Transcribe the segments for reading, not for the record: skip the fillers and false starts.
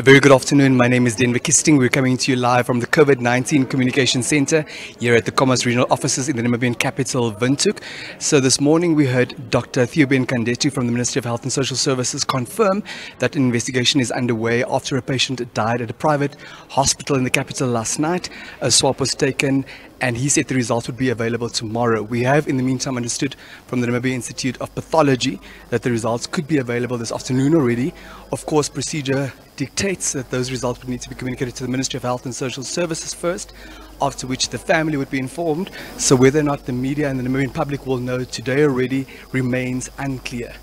very good afternoon. My name is Denver Kisting. We're coming to you live from the COVID-19 Communication Center here at the Commerce Regional Offices in the Namibian capital, Windhoek. So this morning we heard Dr. Theobin Kandetu from the Ministry of Health and Social Services confirm that an investigation is underway after a patient died at a private hospital in the capital last night. A swab was taken and he said the results would be available tomorrow. We have in the meantime understood from the Namibia Institute of Pathology that the results could be available this afternoon already. Of course, procedure dictates that those results would need to be communicated to the Ministry of Health and Social Services first, after which the family would be informed. So whether or not the media and the Namibian public will know today already remains unclear.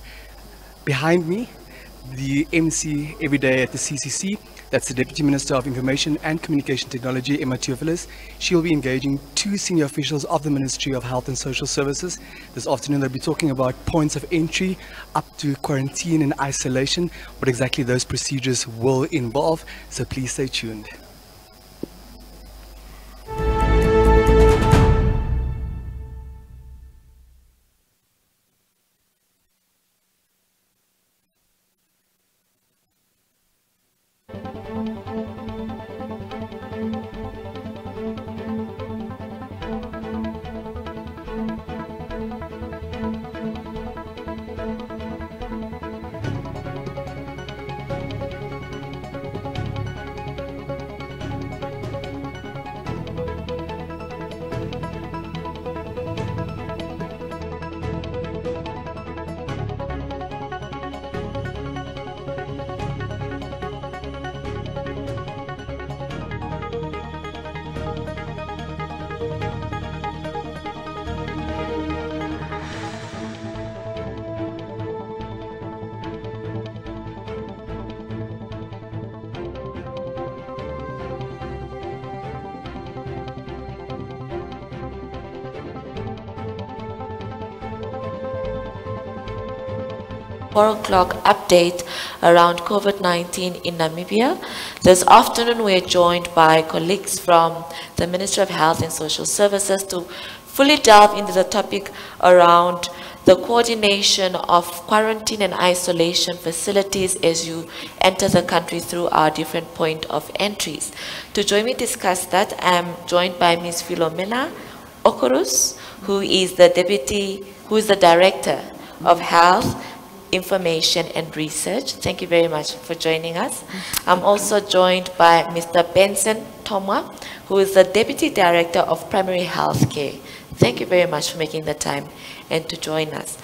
Behind me, the MC every day at the CCC, that's the Deputy Minister of Information and Communication Technology, Emma Theophilus. She will be engaging two senior officials of the Ministry of Health and Social Services. This afternoon they'll be talking about points of entry up to quarantine and isolation, what exactly those procedures will involve. So please stay tuned. O'clock update around COVID-19 in Namibia. This afternoon we are joined by colleagues from the Ministry of Health and Social Services to fully delve into the topic around the coordination of quarantine and isolation facilities as you enter the country through our different point of entries. To join me discuss that, I'm joined by Ms. Philomena Okorus, who is the Director of Health, Information and Research. Thank you very much for joining us. I'm also joined by Mr. Benson Tomwa, who is the Deputy Director of Primary Health Care. Thank you very much for making the time and to join us.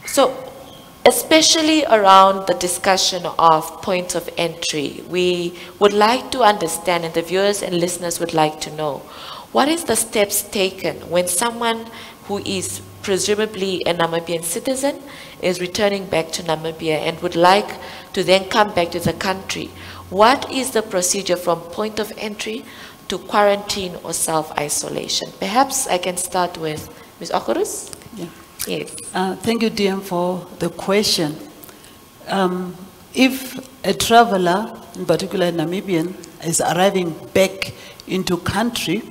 So, especially around the discussion of points of entry, we would like to understand, and the viewers and listeners would like to know, what is the steps taken when someone who is presumably a Namibian citizen is returning back to Namibia and would like to then come back to the country? What is the procedure from point of entry to quarantine or self-isolation? Perhaps I can start with Ms. Okorus. Yeah. Yes. Thank you, DM, for the question. If a traveler, in particular a Namibian, is arriving back into country,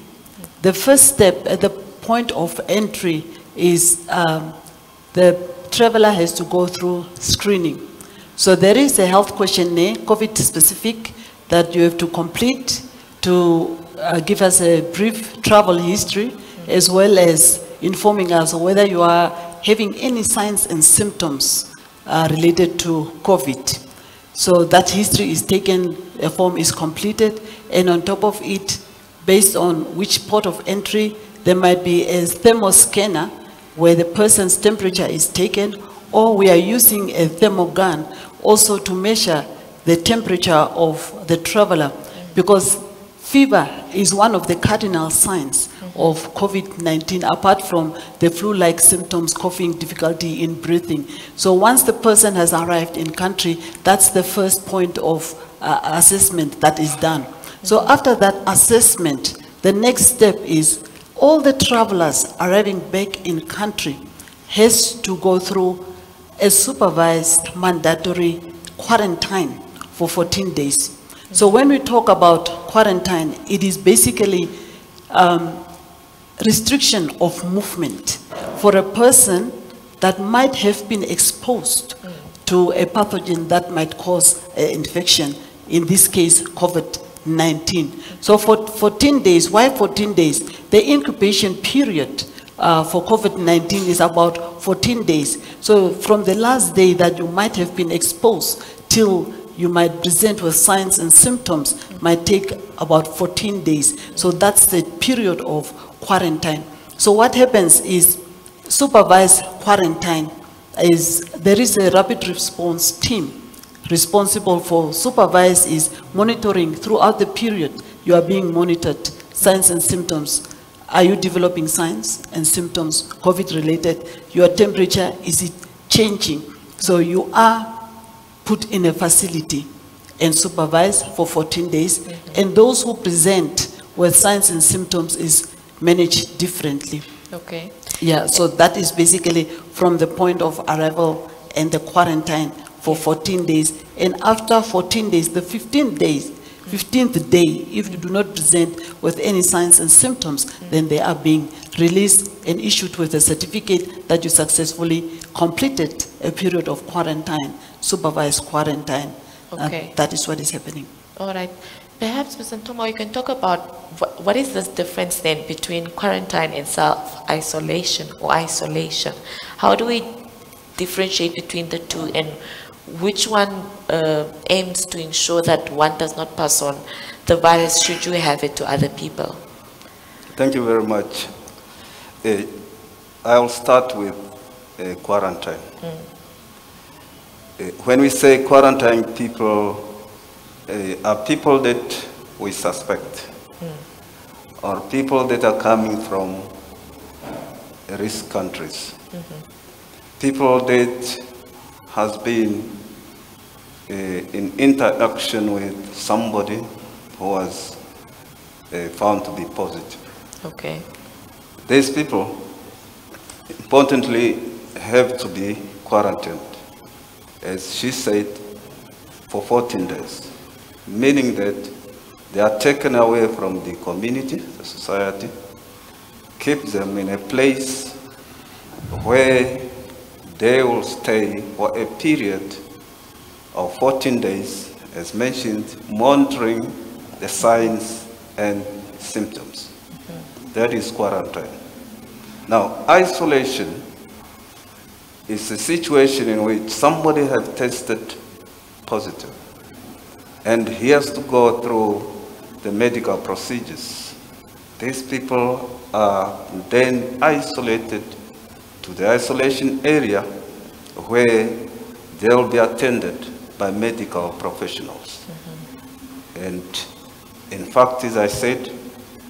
the first step at the point of entry is the traveler has to go through screening. So there is a health questionnaire, COVID specific, that you have to complete to give us a brief travel history, as well as informing us whether you are having any signs and symptoms related to COVID. So that history is taken, a form is completed, and on top of it, based on which port of entry, there might be a thermoscanner where the person's temperature is taken, or we are using a thermogun also to measure the temperature of the traveler, because fever is one of the cardinal signs of COVID-19, apart from the flu-like symptoms, coughing, difficulty in breathing. So once the person has arrived in country, that's the first point of assessment that is done. So after that assessment, the next step is all the travelers arriving back in country has to go through a supervised mandatory quarantine for 14 days. So when we talk about quarantine, it is basically restriction of movement for a person that might have been exposed to a pathogen that might cause an infection in this case, COVID-19. So for 14 days, why 14 days? The incubation period for COVID-19 is about 14 days. So from the last day that you might have been exposed till you might present with signs and symptoms might take about 14 days. So that's the period of quarantine. So what happens is supervised quarantine is, there is a rapid response team responsible for supervise is monitoring throughout the period you are being monitored, signs and symptoms. Are you developing signs and symptoms, COVID related? Your temperature, is it changing? So you are put in a facility and supervised for 14 days. And those who present with signs and symptoms is managed differently. Okay. Yeah, so that is basically from the point of arrival and the quarantine for 14 days. And after 14 days, the 15th day, if you do not present with any signs and symptoms, then they are being released and issued with a certificate that you successfully completed a period of quarantine, supervised quarantine. Okay. That is what is happening. All right. Perhaps, Ms. Ntumo, you can talk about what is this difference then between quarantine and self-isolation or isolation? How do we differentiate between the two, and which one aims to ensure that one does not pass on the virus should you have it to other people? Thank you very much. I'll start with quarantine. When we say quarantine, people are people that we suspect, or people that are coming from risk countries, people that has been in interaction with somebody who was found to be positive. Okay. These people, importantly, have to be quarantined, as she said, for 14 days, meaning that they are taken away from the community, the society, keep them in a place where they will stay for a period of 14 days, as mentioned, monitoring the signs and symptoms. That is quarantine. Now, isolation is a situation in which somebody has tested positive and he has to go through the medical procedures. These people are then isolated to the isolation area where they will be attended by medical professionals. And in fact, as I said,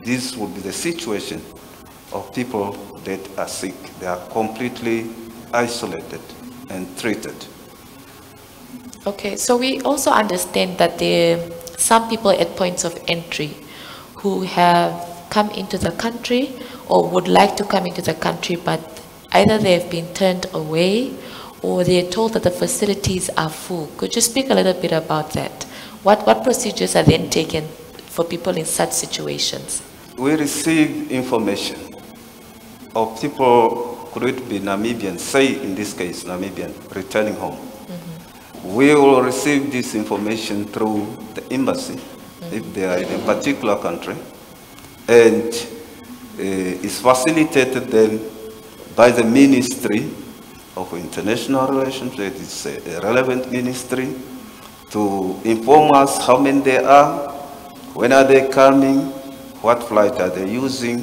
this will be the situation of people that are sick. They are completely isolated and treated. Okay, so we also understand that there are some people at points of entry who have come into the country or would like to come into the country, but either they have been turned away or they are told that the facilities are full. Could you speak a little bit about that? What procedures are then taken for people in such situations? We receive information of people, could it be Namibian, say in this case Namibian, returning home. We will receive this information through the embassy, if they are in a particular country, and is facilitated then by the Ministry of International Relations, that is a relevant ministry, to inform us how many there are, when are they coming, what flight are they using,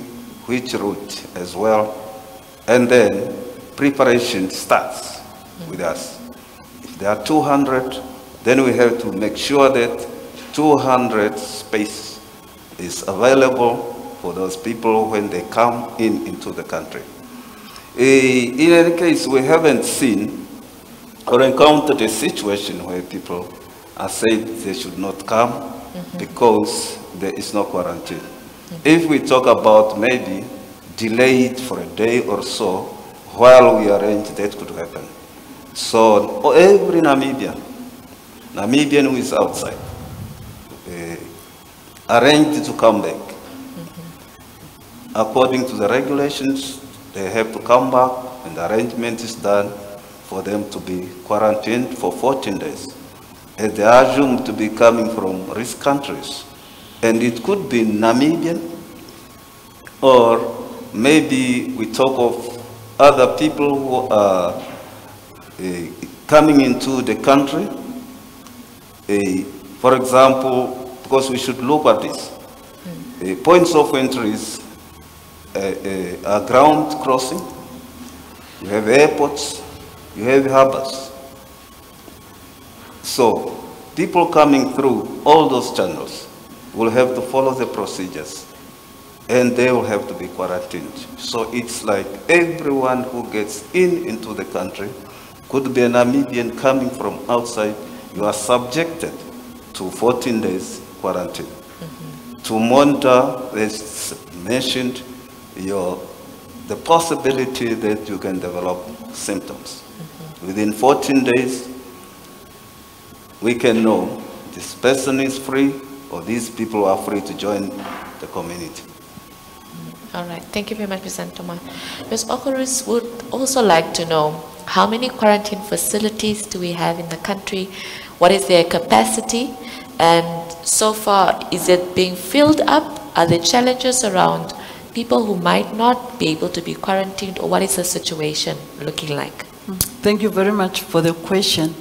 which route as well, and then preparation starts with us. If there are 200, then we have to make sure that 200 space is available for those people when they come into the country. In any case, we haven't seen or encountered a situation where people are said they should not come because there is no quarantine. If we talk about maybe delayed for a day or so while we arrange, that could happen. So every Namibian who is outside, arranged to come back. According to the regulations, they have to come back and the arrangement is done for them to be quarantined for 14 days. they are assumed to be coming from risk countries. And it could be Namibian, or maybe we talk of other people who are coming into the country. For example, because we should look at this. Points of entries are ground crossing, you have airports, you have harbors. So people coming through all those channels will have to follow the procedures, and they will have to be quarantined. So it's like everyone who gets into the country, could be a Namibian coming from outside, you are subjected to 14 days quarantine. To monitor, as mentioned, the possibility that you can develop symptoms. Within 14 days, we can know this person is free or these people are free to join the community. All right, thank you very much, Ms. Antoma. Ms. Okoris would also like to know how many quarantine facilities do we have in the country? What is their capacity? And so far, is it being filled up? Are there challenges around people who might not be able to be quarantined, or what is the situation looking like? Thank you very much for the question.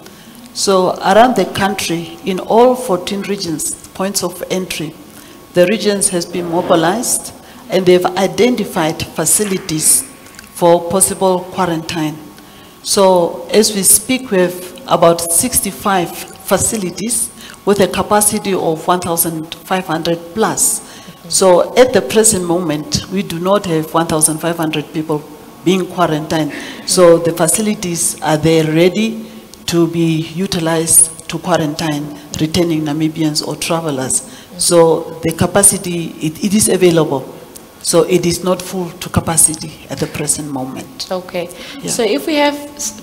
So around the country, in all 14 regions, points of entry, the regions has been mobilized and they've identified facilities for possible quarantine. So as we speak, we have about 65 facilities with a capacity of 1,500 plus. So at the present moment, we do not have 1,500 people being quarantined. So the facilities are there ready to be utilized to quarantine returning Namibians or travelers. So the capacity, it is available. So it is not full to capacity at the present moment. Okay. Yeah. So if we have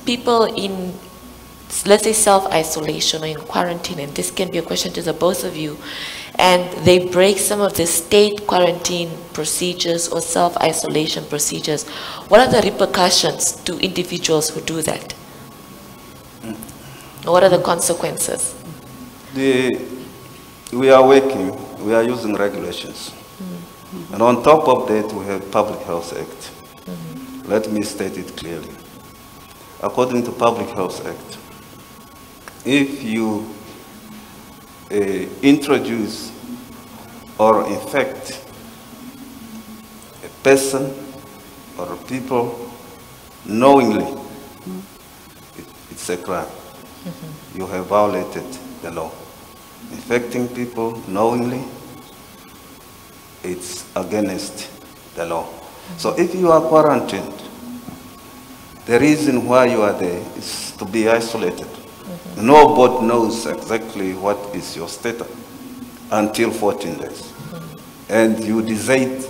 people in, let's say, self-isolation or in quarantine, and this can be a question to the both of you, and they break some of the state quarantine procedures or self-isolation procedures, what are the repercussions to individuals who do that? What are the consequences? We are working, we are using regulations. And on top of that, we have Public Health Act. Let me state it clearly. According to Public Health Act, if you introduce or infect a person or people knowingly, it's a crime. You have violated the law. Infecting people knowingly, it's against the law. So if you are quarantined, the reason why you are there is to be isolated. Nobody knows exactly what is your status until 14 days. And you decide,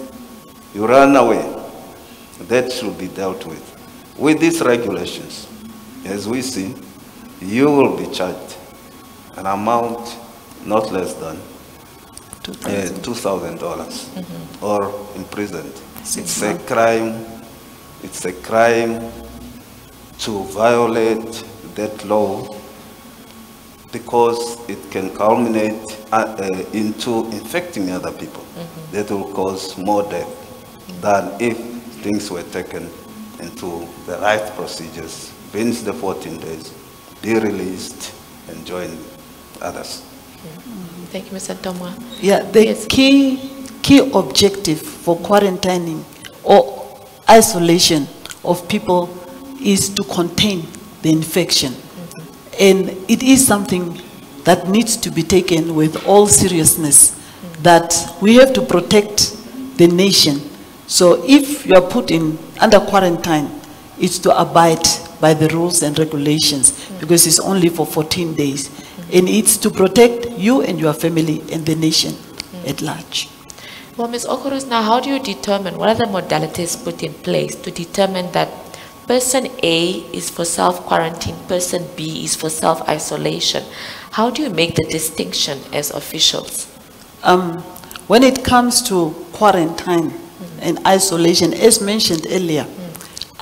you run away. That should be dealt with. With these regulations, as we see, you will be charged an amount not less than $2,000 or imprisoned. It's a crime. It's a crime to violate that law because it can culminate into infecting other people. That will cause more death than if things were taken into the right procedures, finish the 14 days, be released, and join others. Thank you, Mr. Tomwa. Yeah, the key objective for quarantining or isolation of people is to contain the infection. And it is something that needs to be taken with all seriousness, that we have to protect the nation. So if you are put under quarantine, it's to abide by the rules and regulations because it's only for 14 days. And it's to protect you and your family and the nation at large. Well, Ms. Okoros, now how do you determine, what are the modalities put in place to determine that person A is for self-quarantine, person B is for self-isolation? How do you make the distinction as officials? When it comes to quarantine and isolation, as mentioned earlier,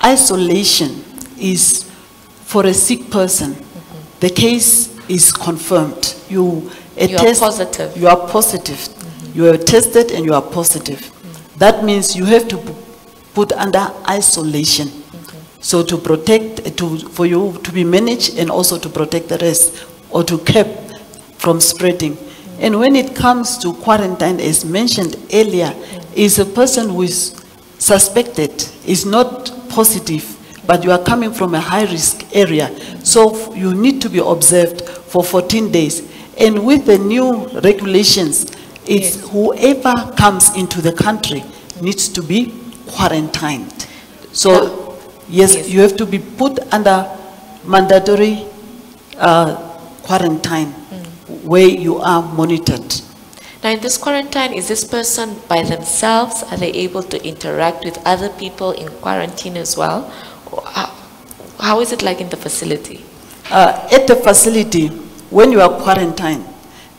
isolation is for a sick person. The case is confirmed. You are positive. You are positive. You are tested and you are positive. That means you have to put under isolation. So to protect, for you to be managed and also to protect the rest or to keep from spreading. And when it comes to quarantine, as mentioned earlier, is a person who is suspected, is not positive, but you are coming from a high-risk area. So you need to be observed for 14 days. And with the new regulations, it's whoever comes into the country needs to be quarantined. So yes, you have to be put under mandatory quarantine where you are monitored. Now in this quarantine, is this person by themselves? Are they able to interact with other people in quarantine as well? Or how is it like in the facility? At the facility, when you are quarantined,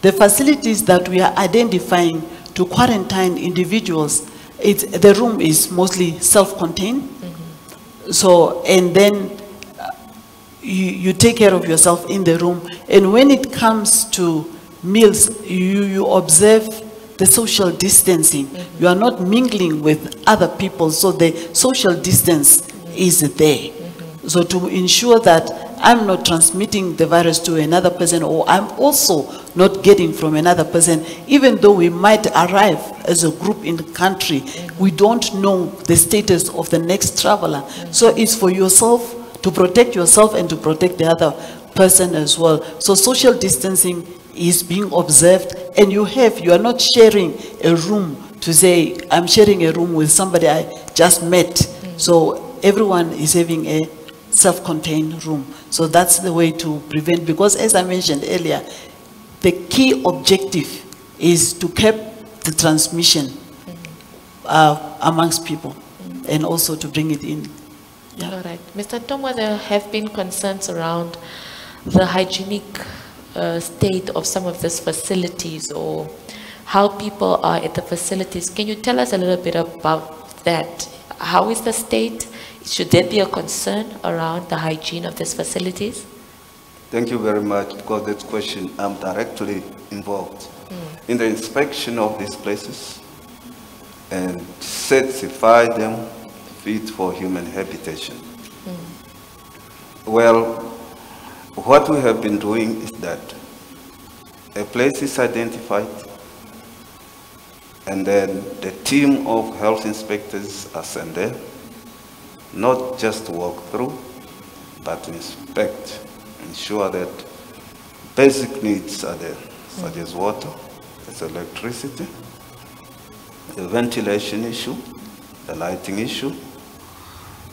the facilities that we are identifying to quarantine individuals, the room is mostly self-contained. So, and then you take care of yourself in the room. And when it comes to meals, you observe the social distancing. You are not mingling with other people, so the social distance is there. So to ensure that I'm not transmitting the virus to another person, or I'm also not getting from another person, even though we might arrive as a group in the country, we don't know the status of the next traveler. So it's for yourself to protect yourself and to protect the other person as well. So social distancing is being observed, and you are not sharing a room to say, I'm sharing a room with somebody I just met. So everyone is having a self-contained room. So that's the way to prevent, because as I mentioned earlier, the key objective is to keep the transmission amongst people and also to bring it in. Yeah. All right. Mr. Ntomwa, there have been concerns around the hygienic state of some of these facilities, or how people are at the facilities. Can you tell us a little bit about that? How is the state? Should there be a concern around the hygiene of these facilities? Thank you very much, because that question I'm directly involved in the inspection of these places and certify them fit for human habitation. Well, what we have been doing is that a place is identified, and then the team of health inspectors are sent there, not just to walk through, but to inspect, ensure that basic needs are there, such as water, as electricity, the ventilation issue, the lighting issue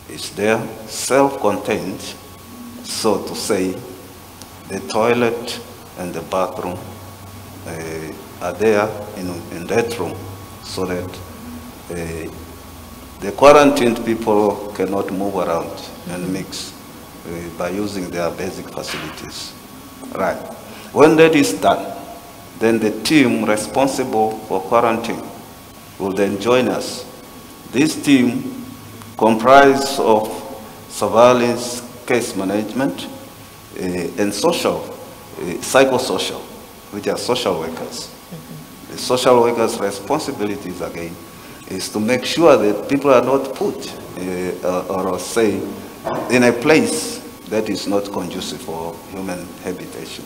is there, self-contained, so to say. The toilet and the bathroom are there in that room, so that the quarantined people cannot move around and mix by using their basic facilities. Right. When that is done, then the team responsible for quarantine will then join us. This team comprises of surveillance, case management, and psychosocial, which are social workers. The social workers' responsibilities, again, is to make sure that people are not put or say in a place that is not conducive for human habitation.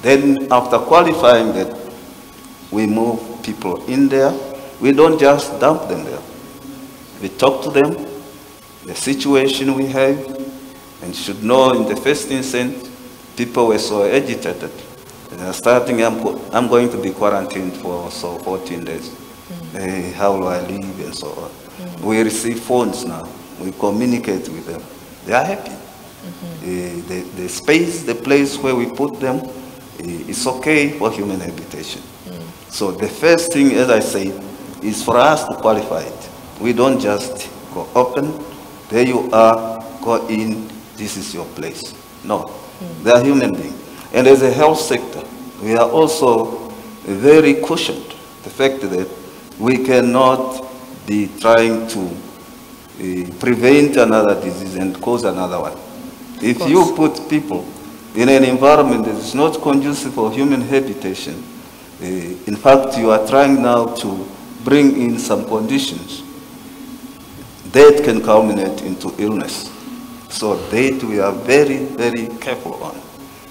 Then after qualifying that, we move people in there. We don't just dump them there. We talk to them, the situation we have, and should know in the first instance, people were so agitated. And starting, I'm going to be quarantined for 14 days. How will I live and so on. We receive phones now. We communicate with them. They are happy. The space, the place where we put them, is okay for human habitation. So the first thing, as I say, is for us to qualify it. We don't just go open, there you are, go in, this is your place. No, they are human beings. And as a health sector, we are also very cushioned. The fact that we cannot be trying to prevent another disease and cause another one. If you put people in an environment that is not conducive for human habitation. In fact, you are trying now to bring in some conditions that can culminate into illness. So that we are very, very careful on.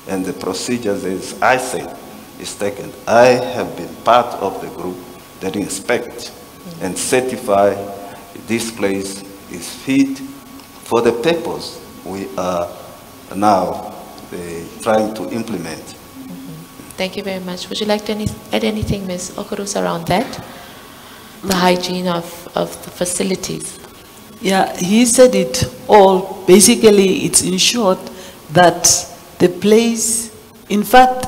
And the procedures, as I said, is taken. I have been part of the group that inspect and certify this place is fit for the purpose we are now trying to implement. Thank you very much. Would you like to add anything, Ms. Okurus, around that? The hygiene of the facilities. Yeah, he said it all. Basically, it's ensured that the place, in fact,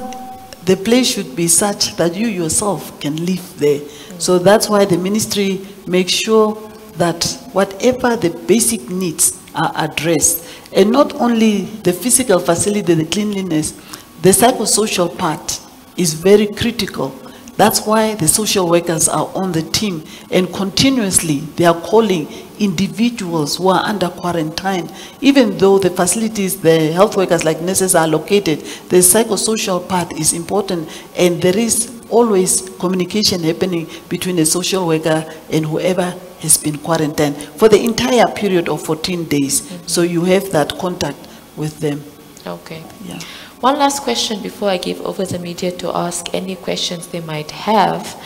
the place should be such that you yourself can live there. So that's why the ministry makes sure that whatever the basic needs are addressed. And not only the physical facility, the cleanliness, the psychosocial part is very critical. That's why the social workers are on the team, and continuously they are calling individuals who are under quarantine. Even though the facilities, the health workers like nurses are located, the psychosocial part is important, and there is always communication happening between the social worker and whoever has been quarantined for the entire period of 14 days. So you have that contact with them. Okay. Yeah. One last question before I give over the media to ask any questions they might have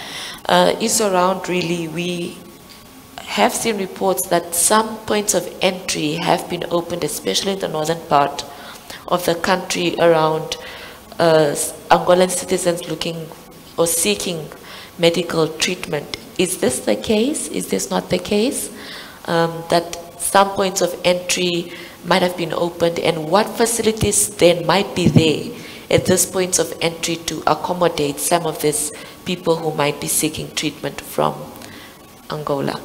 is around really, we have seen reports that some points of entry have been opened, especially in the northern part of the country, around Angolan citizens looking or seeking medical treatment. Is this the case? Is this not the case? That some points of entry might have been opened, and what facilities then might be there at this points of entry to accommodate some of these people who might be seeking treatment from Angola?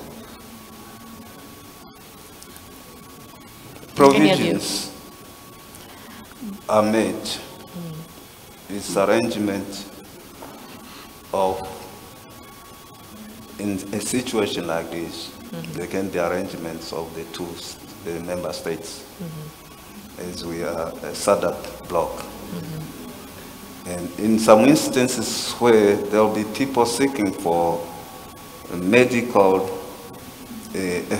Provisions are made. It's arrangement of, in a situation like this, there can be arrangements of the member states, as we are a SADC bloc. And in some instances where there will be people seeking for medical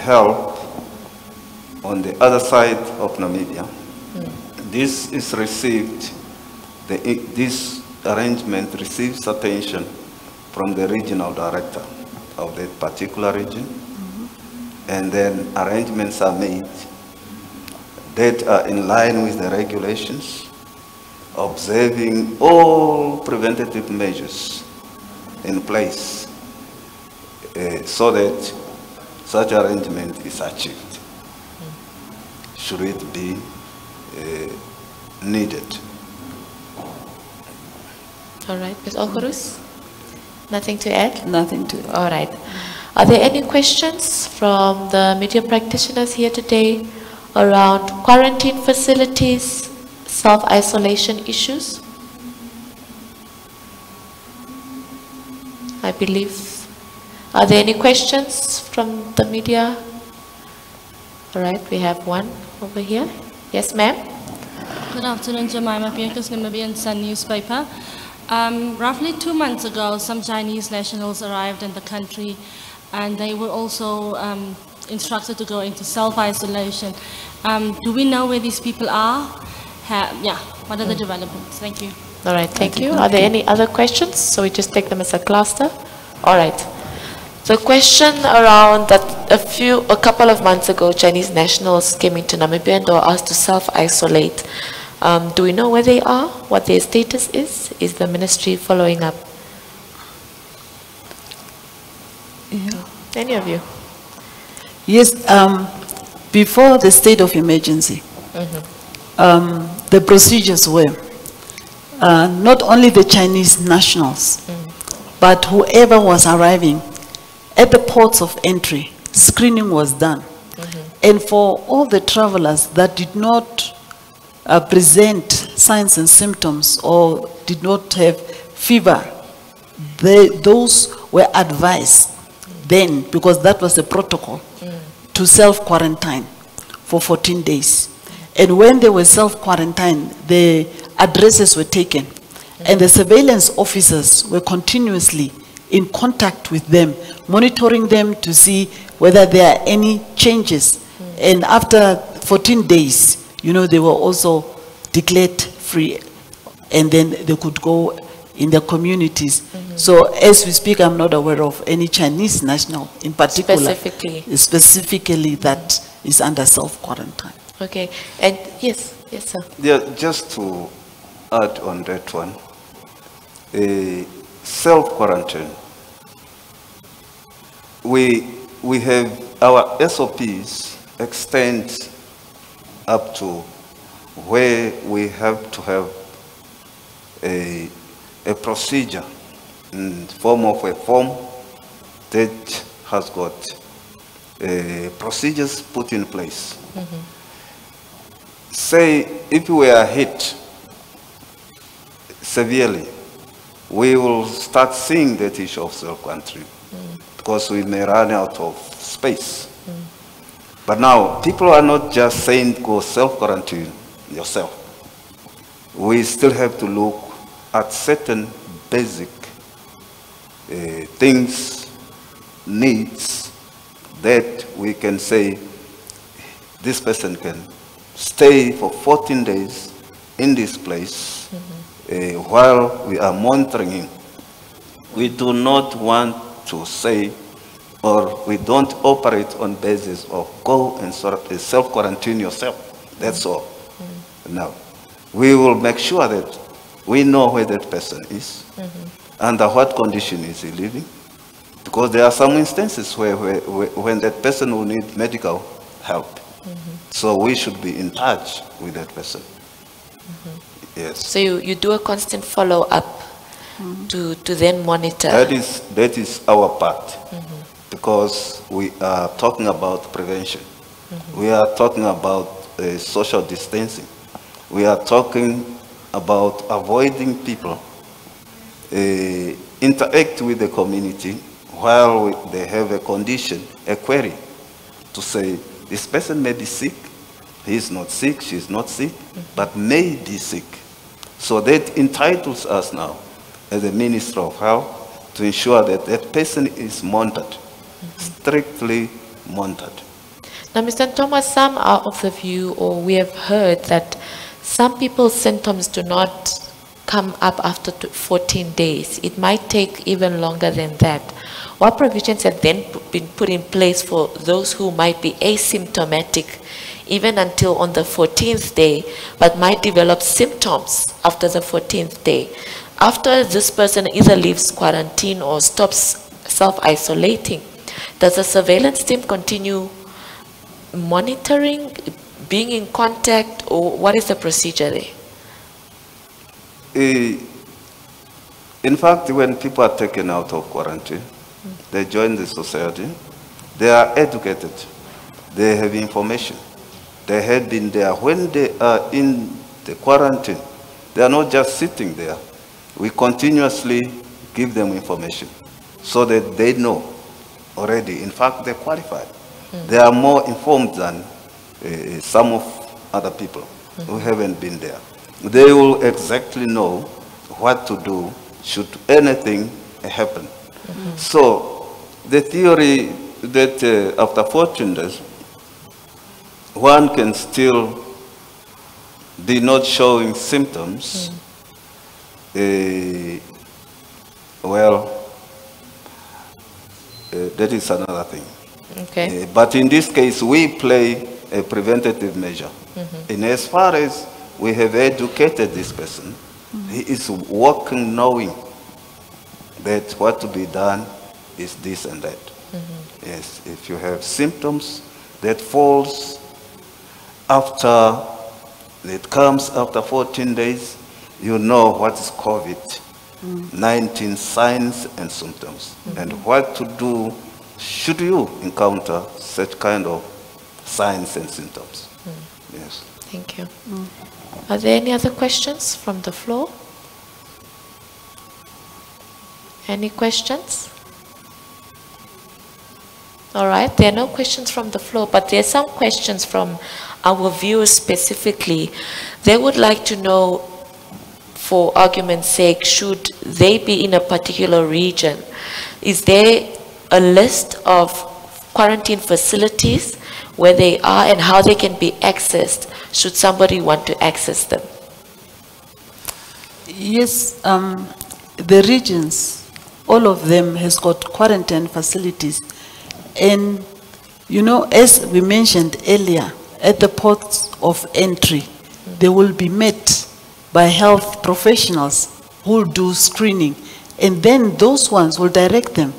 help on the other side of Namibia, this is received, this arrangement receives attention from the regional director of that particular region, and then arrangements are made that are in line with the regulations, observing all preventative measures in place so that such arrangement is achieved, should it be needed. All right, Ms. Okurus, nothing to add? Nothing to add. All right. Are there any questions from the media practitioners here today around quarantine facilities, self-isolation issues? I believe. Are there any questions from the media? All right, we have one over here. Yes, ma'am. Good afternoon, Jemima Pierkes, Namibian Sun newspaper. Roughly 2 months ago, some Chinese nationals arrived in the country, and they were also instructed to go into self-isolation. Do we know where these people are? What are the developments? Thank you. All right, thank you. Are there any other questions? So we just take them as a cluster. All right. The question around that a couple of months ago, Chinese nationals came into Namibia and were asked to self-isolate. Do we know where they are? What their status is? Is the ministry following up? Yeah. Any of you? Yes, before the state of emergency, the procedures were not only the Chinese nationals, but whoever was arriving at the ports of entry, screening was done. And for all the travelers that did not present signs and symptoms or did not have fever, those were advised then, because that was the protocol, to self-quarantine for 14 days. And when they were self-quarantined, the addresses were taken, and the surveillance officers were continuously in contact with them, monitoring them to see whether there are any changes. And after 14 days, you know, they were also declared free, and then they could go in their communities. So as we speak, I'm not aware of any Chinese national in particular. Specifically that is under self-quarantine. Okay, and yes, sir. Yeah, just to add on that one, self-quarantine, we have our SOPs extend up to where we have to have a procedure in form of a form that has got procedures put in place. Say if we are hit severely, we will start seeing that issue of self-quarantine because we may run out of space. But now, people are not just saying go self-quarantine yourself. We still have to look at certain basic things, needs, that we can say this person can stay for 14 days in this place while we are monitoring him. We do not want to say, or we don't operate on basis of go and self-quarantine yourself. That's all. Now, we will make sure that we know where that person is, under what condition is he living, because there are some instances where when that person will need medical help. So we should be in touch with that person. Yes. So you do a constant follow-up to then monitor. That is our part, because we are talking about prevention. We are talking about social distancing. We are talking about avoiding people interact with the community while they have a condition, a query, to say this person may be sick, he is not sick, she is not sick, but may be sick. So that entitles us now, as the Minister of Health, to ensure that that person is monitored, strictly monitored. Now, Mr. Thomas, some are of the view, or we have heard that some people's symptoms do not come up after 14 days. It might take even longer than that. What provisions have then been put in place for those who might be asymptomatic even until on the 14th day, but might develop symptoms after the 14th day? After this person either leaves quarantine or stops self-isolating, does the surveillance team continue monitoring, being in contact, or what is the procedure there? In fact, when people are taken out of quarantine, they join the society, they are educated, they have information. They had been there. When they are in the quarantine, they are not just sitting there. We continuously give them information so that they know already. In fact, they're qualified. They are more informed than some of other people who haven't been there. They will exactly know what to do should anything happen. So the theory that after 14 days, one can still be not showing symptoms, well, that is another thing. Okay. But in this case, we play a preventative measure. And as far as we have educated this person, he is working knowing that what to be done is this and that. Yes, if you have symptoms that falls after, it comes after 14 days, you know what is COVID-19 signs and symptoms, and what to do should you encounter such kind of signs and symptoms. Yes. Thank you. Are there any other questions from the floor? Any questions? All right, there are no questions from the floor, but there are some questions from our viewers specifically. They would like to know for argument's sake, should they be in a particular region, is there a list of quarantine facilities where they are and how they can be accessed should somebody want to access them? Yes, the regions, all of them has got quarantine facilities. And, you know, as we mentioned earlier, at the ports of entry, they will be met by health professionals who will do screening. And then those ones will direct them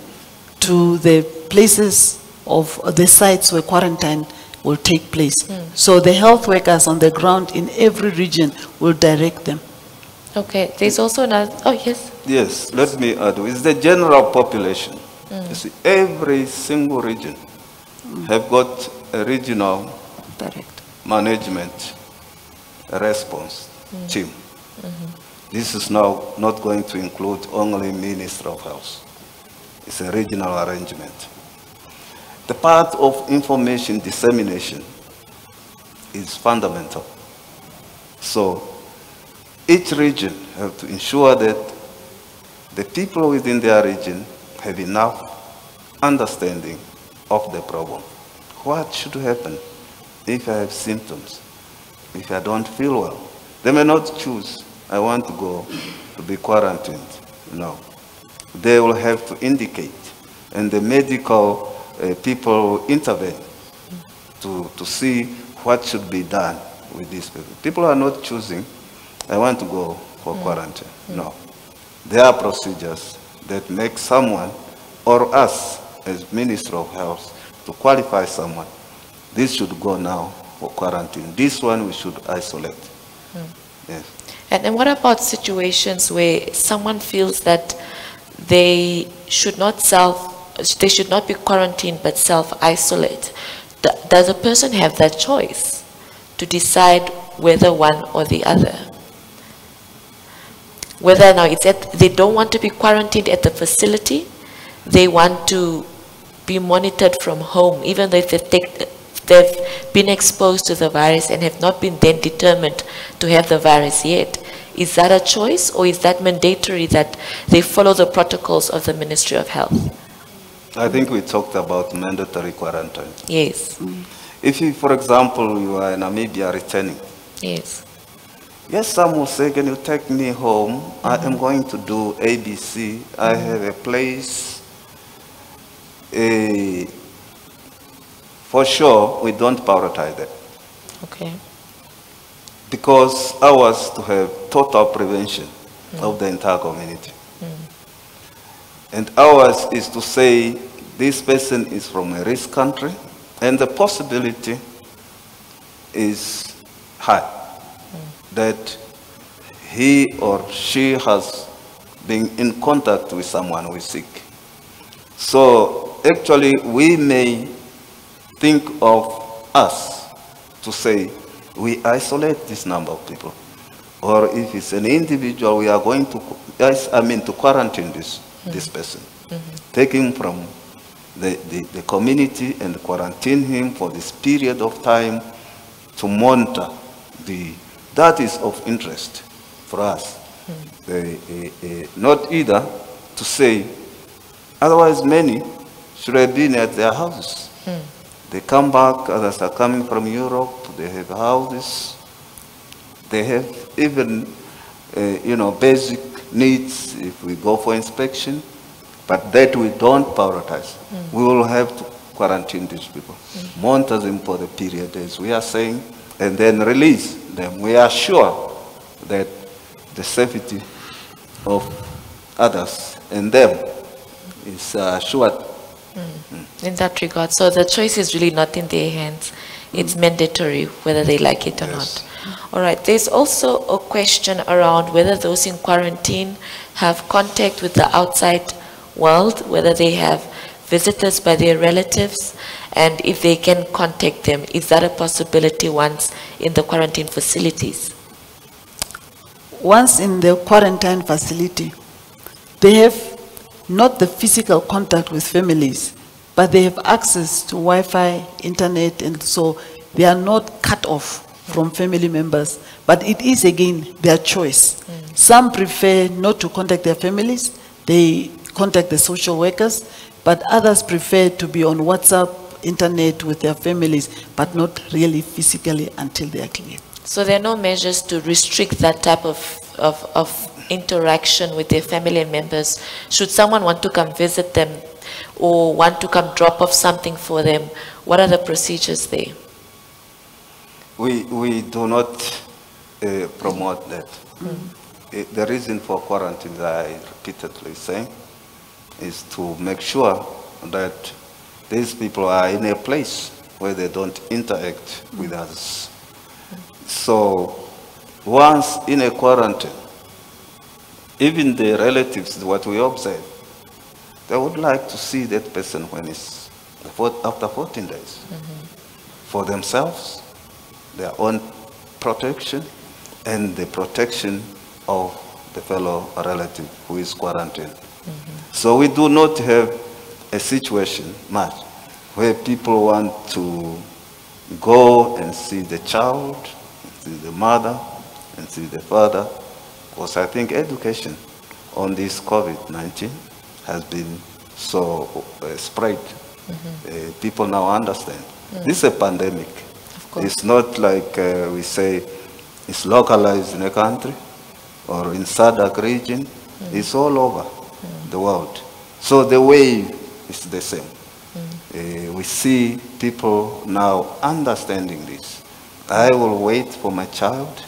to the places of the sites where quarantine will take place. So the health workers on the ground in every region will direct them. Okay, there's also another, oh yes. Yes, let me add, with the general population, you see, every single region have got a regional management response team. This is now not going to include only Minister of Health. It's a regional arrangement. The part of information dissemination is fundamental. So each region have to ensure that the people within their region have enough understanding of the problem. What should happen if I have symptoms, if I don't feel well? They may not choose, I want to go to be quarantined. No. They will have to indicate, and the medical people will intervene to see what should be done with these people. People are not choosing, I want to go for quarantine. No. There are procedures that make someone or us as Minister of Health to qualify someone. This should go now for quarantine. This one we should isolate. Yes. And what about situations where someone feels that they should not be quarantined but self-isolate? Does a person have that choice to decide whether one or the other? Whether now it's they don't want to be quarantined at the facility, they want to be monitored from home, even though they've been exposed to the virus and have not been then determined to have the virus yet. Is that a choice, or is that mandatory that they follow the protocols of the Ministry of Health? I think we talked about mandatory quarantine. Yes. If you, for example, you are in Namibia returning. Yes. Yes, some will say, can you take me home? I am going to do ABC. I have a place. For sure, we don't prioritize that. Okay. Because ours to have total prevention of the entire community. And ours is to say this person is from a risk country and the possibility is high that he or she has been in contact with someone who is sick. So actually we may think of us to say we isolate this number of people. Or if it's an individual, we are going to, to quarantine this person. Take him from the community and quarantine him for this period of time to monitor that is of interest for us. Not either to say, otherwise many should have been at their houses. They come back, others are coming from Europe, they have houses, they have even, basic needs if we go for inspection, but that we don't prioritize. We will have to quarantine these people, monitor them for the period as we are saying, and then release them. We are sure that the safety of others and them is assured. In that regard, so the choice is really not in their hands. It's mandatory whether they like it or not. All right, there's also a question around whether those in quarantine have contact with the outside world, whether they have visitors by their relatives, and if they can contact them. Is that a possibility once in the quarantine facilities? Once in the quarantine facility, they have not the physical contact with families, but they have access to Wi-Fi, internet, and so they are not cut off from family members. But it is, again, their choice. Some prefer not to contact their families. They contact the social workers, but others prefer to be on WhatsApp, internet with their families, but not really physically until they are cleared. So there are no measures to restrict that type of interaction with their family members. Should someone want to come visit them or want to come drop off something for them, what are the procedures there? We do not promote that. The reason for quarantine, that I repeatedly say, is to make sure that these people are in a place where they don't interact with others. So once in a quarantine, even the relatives, what we observe, they would like to see that person when it's after 14 days. For themselves, their own protection, and the protection of the fellow relative who is quarantined. So we do not have a situation much where people want to go and see the child, see the mother, and see the father, because I think education on this COVID-19 has been so spread. People now understand. This is a pandemic. It's not like we say it's localized in a country or in SADC region. It's all over the world. So the wave is the same. We see people now understanding this. I will wait for my child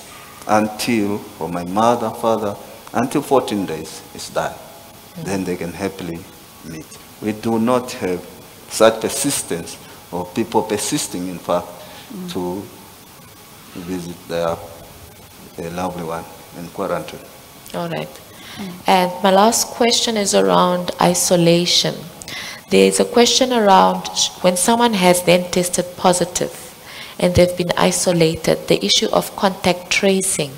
for my mother, father, until 14 days is done. Then they can happily meet. We do not have such persistence or people persisting, in fact, to visit their lovely one in quarantine. All right. And my last question is around isolation. There is a question around when someone has then tested positive and they've been isolated, the issue of contact tracing.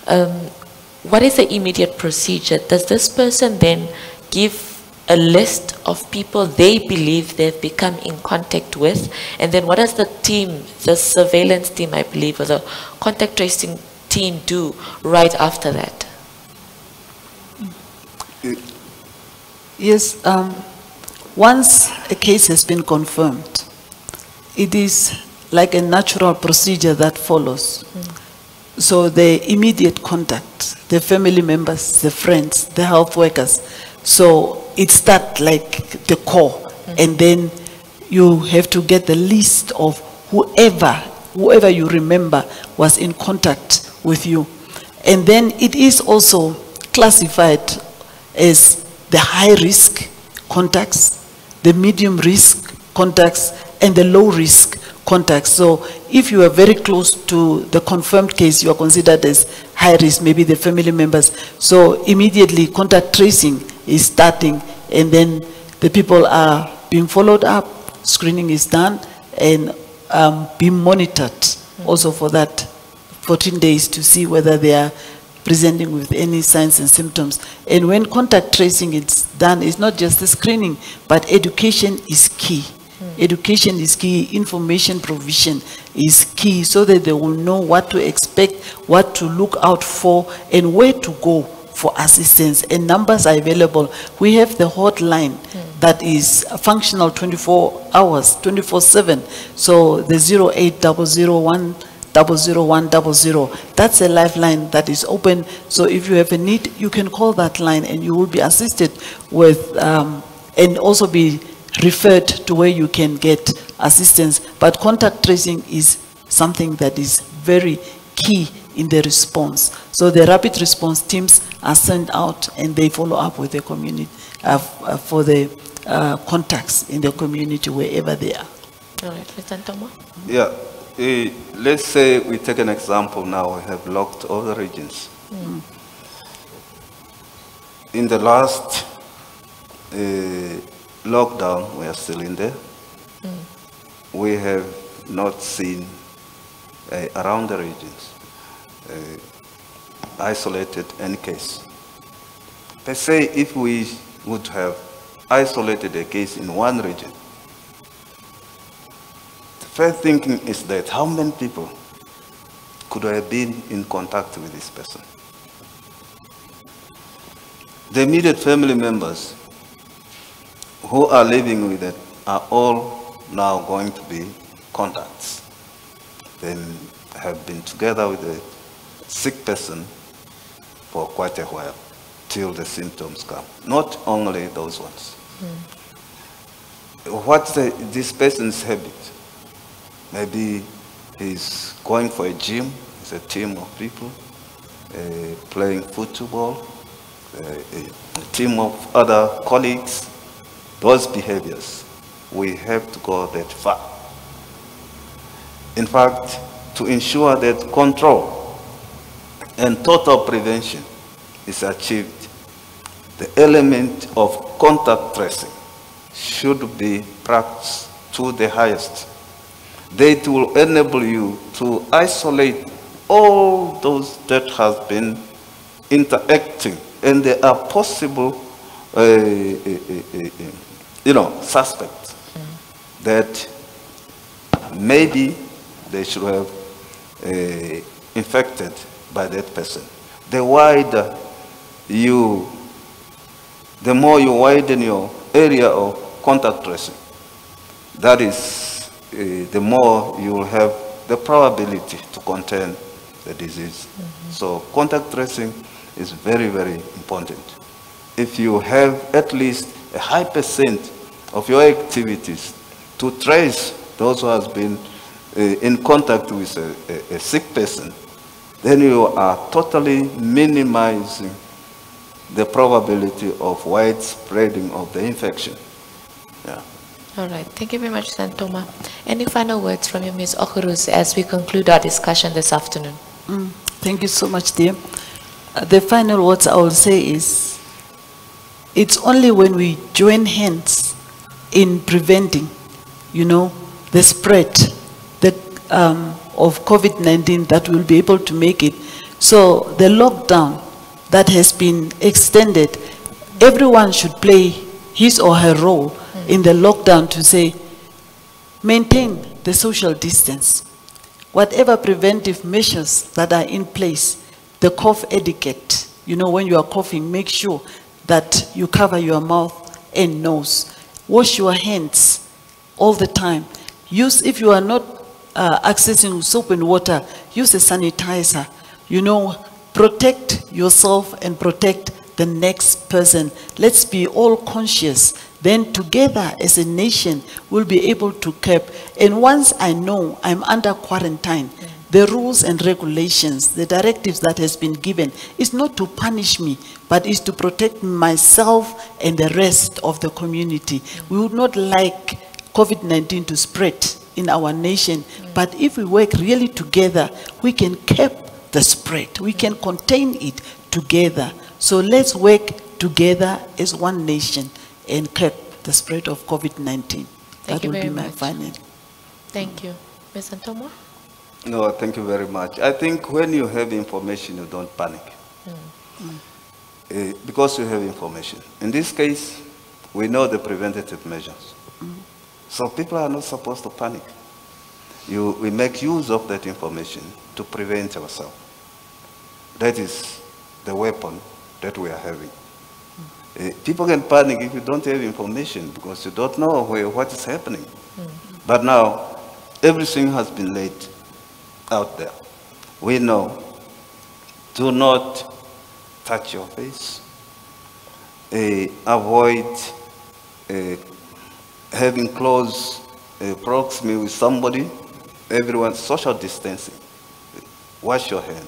What is the immediate procedure? Does this person then give a list of people they believe they've become in contact with? And then what does the team, the surveillance team, I believe, or the contact tracing team do right after that? Yes, once a case has been confirmed, it is like a natural procedure that follows. So the immediate contact, the family members, the friends, the health workers. So it starts like the core, and then you have to get the list of whoever you remember was in contact with you. And then it is also classified as the high risk contacts, the medium risk contacts, and the low risk contacts. So if you are very close to the confirmed case, you are considered as high risk, maybe the family members. So immediately contact tracing is starting, and then the people are being followed up, screening is done, and being monitored also for that 14 days to see whether they are presenting with any signs and symptoms. And when contact tracing is done, it's not just the screening, but education is key. Education is key, information provision is key, so that they will know what to expect, what to look out for, and where to go for assistance. And numbers are available. We have the hotline that is functional 24 hours, 24/7. So the 0800 00100. That's a lifeline that is open. So if you have a need, you can call that line and you will be assisted with, and also be referred to where you can get assistance. But contact tracing is something that is very key in the response. So the rapid response teams are sent out and they follow up with the community for the contacts in the community wherever they are. All right, Mr. Ntoma? Yeah. Let's say we take an example now, we have locked all the regions. In the last lockdown, we are still in there. We have not seen around the regions isolated any case. Per se, if we would have isolated a case in one region, first thinking is that how many people could have been in contact with this person? the immediate family members who are living with it are all now going to be contacts. They have been together with the sick person for quite a while till the symptoms come. Not only those ones. What's this person's habit? Maybe he's going for a gym, it's a team of people, playing football, a team of other colleagues. Those behaviors, we have to go that far. In fact, to ensure that control and total prevention is achieved, the element of contact tracing should be practiced to the highest. That will enable you to isolate all those that have been interacting, and there are possible, suspects that maybe they should have infected by that person. The more you widen your area of contact tracing, that is, the more you will have the probability to contain the disease. So contact tracing is very, very important. If you have at least a high percent of your activities to trace those who have been in contact with a sick person, then you are totally minimizing the probability of widespreading of the infection. Yeah. All right. Thank you very much, Santoma. Any final words from you, Ms. Okuruz, as we conclude our discussion this afternoon? Thank you so much, dear. The final words I will say is, it's only when we join hands in preventing, the spread of COVID-19 that we'll be able to make it. So the lockdown that has been extended, everyone should play his or her role in the lockdown to say, maintain the social distance. Whatever preventive measures that are in place, the cough etiquette, when you are coughing, make sure that you cover your mouth and nose. Wash your hands all the time. If you are not accessing soap and water, use a sanitizer. Protect yourself and protect the next person. Let's be all conscious. Then together as a nation, we'll be able to curb. And once I know I'm under quarantine, the rules and regulations, the directives that has been given, is not to punish me, but is to protect myself and the rest of the community. We would not like COVID-19 to spread in our nation, but if we work really together, we can curb the spread. We can contain it together. So let's work together as one nation and curb the spread of COVID-19. That will be my final. Thank you. Ms. Antomo? No, thank you very much. I think when you have information, you don't panic. Because you have information. In this case, we know the preventative measures. So people are not supposed to panic. We make use of that information to prevent ourselves. That is the weapon that we are having. People can panic if you don't have information because you don't know what is happening. But now, everything has been laid out there. We know, do not touch your face. Avoid having close proximity with somebody. Everyone, social distancing. Wash your hand.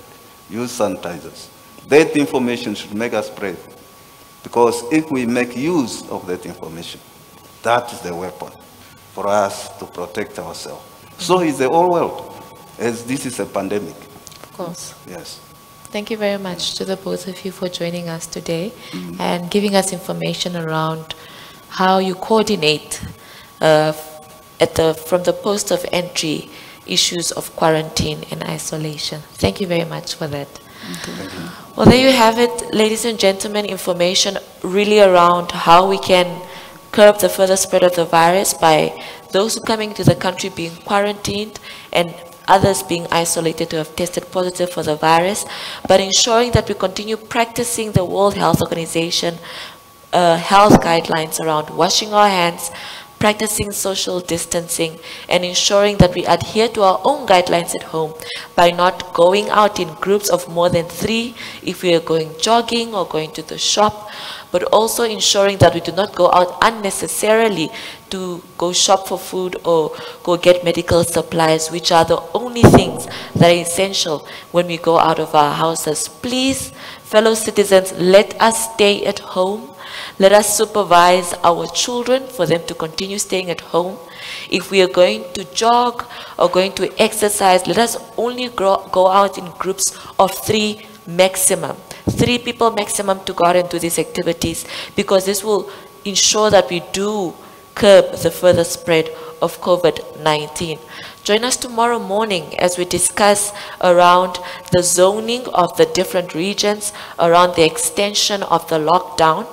Use sanitizers. That information should make us brave. Because if we make use of that information, that is the weapon for us to protect ourselves. So is the whole world, as this is a pandemic. Of course. Yes. Thank you very much to the both of you for joining us today and giving us information around how you coordinate from the post of entry issues of quarantine and isolation. Thank you very much for that. Well, there you have it, ladies and gentlemen, information really around how we can curb the further spread of the virus by those who are coming to the country being quarantined and others being isolated who have tested positive for the virus, but ensuring that we continue practicing the World Health Organization health guidelines around washing our hands, practicing social distancing, and ensuring that we adhere to our own guidelines at home by not going out in groups of more than 3 if we are going jogging or going to the shop, but also ensuring that we do not go out unnecessarily to go shop for food or go get medical supplies, which are the only things that are essential when we go out of our houses. Please, fellow citizens, let us stay at home. Let us supervise our children for them to continue staying at home. If we are going to jog or going to exercise, let us only go out in groups of 3 maximum. 3 people maximum to go out and do these activities, because this will ensure that we do curb the further spread of COVID-19. Join us tomorrow morning as we discuss around the zoning of the different regions, around the extension of the lockdown,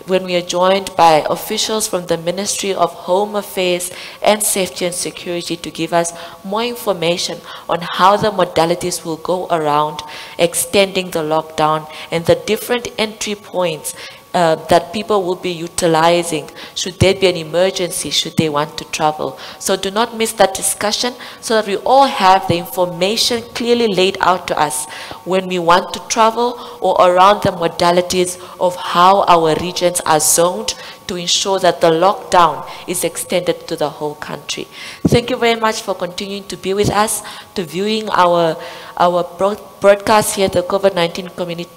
when we are joined by officials from the Ministry of Home Affairs and Safety and Security to give us more information on how the modalities will go around extending the lockdown and the different entry points that people will be utilizing should there be an emergency, should they want to travel. So do not miss that discussion, so that we all have the information clearly laid out to us when we want to travel, or around the modalities of how our regions are zoned to ensure that the lockdown is extended to the whole country. Thank you very much for continuing to be with us, to viewing our broadcast here at the COVID-19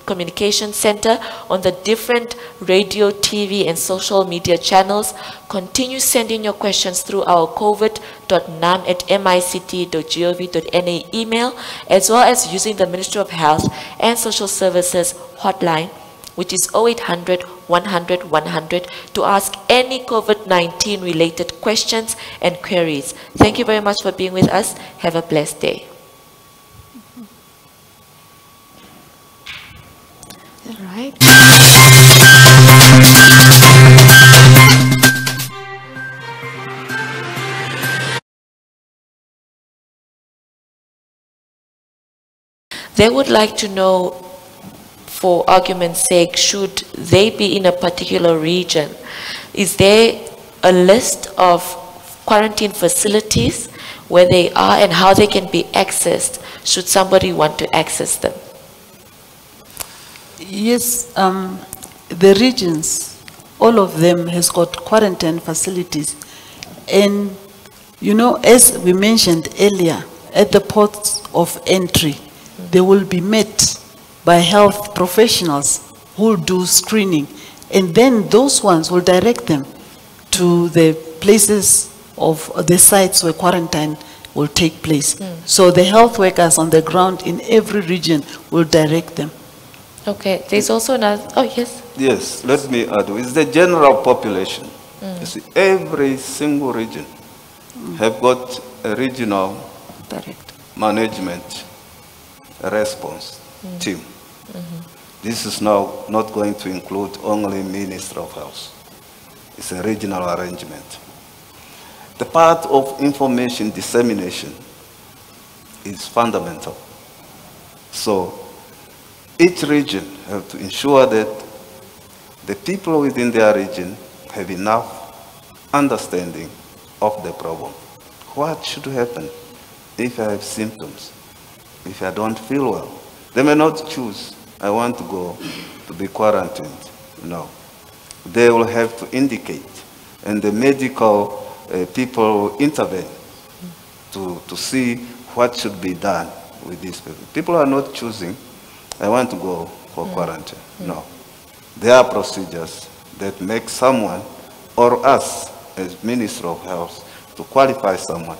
Communication Center on the different radio, TV, and social media channels. Continue sending your questions through our covid.nam@mict.gov.na email, as well as using the Ministry of Health and Social Services hotline, which is 0800 100 100, to ask any COVID-19 related questions and queries. Thank you very much for being with us. Have a blessed day. All right. They would like to know, for argument's sake, should they be in a particular region, is there a list of quarantine facilities where they are and how they can be accessed should somebody want to access them? Yes, the regions, all of them has got quarantine facilities. And, you know, as we mentioned earlier, at the ports of entry, they will be met by health professionals who will do screening. And then those ones will direct them to the places of the sites where quarantine will take place. So the health workers on the ground in every region will direct them. Okay, there's also another, oh yes. Yes, let me add, with the general population, you see, every single region have got a regional management response team. This is now not going to include only Minister of Health. It's a regional arrangement. The part of information dissemination is fundamental. So each region have to ensure that the people within their region have enough understanding of the problem. What should happen if I have symptoms, if I don't feel well? They may not choose, I want to go to be quarantined. No. They will have to indicate, and the medical people will intervene to see what should be done with these people. People are not choosing, I want to go for quarantine. No. There are procedures that make someone, or us as Minister of Health, to qualify someone.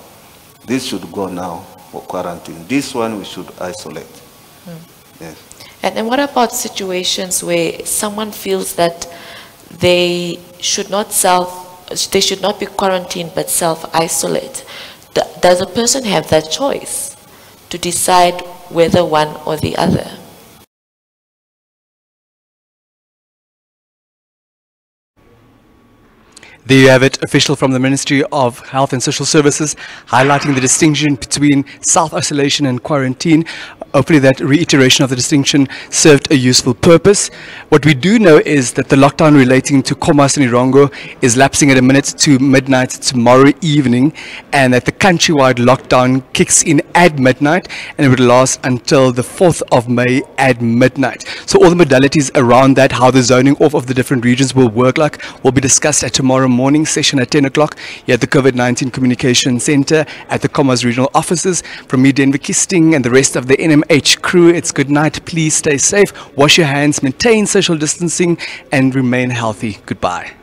This should go now for quarantine. This one we should isolate. Yes. And then what about situations where someone feels that they should not be quarantined but self-isolate? Does a person have that choice to decide whether one or the other? There you have it, official from the Ministry of Health and Social Services, highlighting the distinction between self-isolation and quarantine. Hopefully that reiteration of the distinction served a useful purpose. What we do know is that the lockdown relating to Khomas and Irongo is lapsing at a minute to midnight tomorrow evening, and that the countrywide lockdown kicks in at midnight and it would last until the 4th of May at midnight. So all the modalities around that, how the zoning off of the different regions will work like, will be discussed at tomorrow morning session at 10 o'clock here at the COVID-19 Communication Center at the Commerce Regional Offices. From me, Denver Kisting, and the rest of the NMH crew, it's good night. Please stay safe, wash your hands, maintain social distancing, and remain healthy. Goodbye.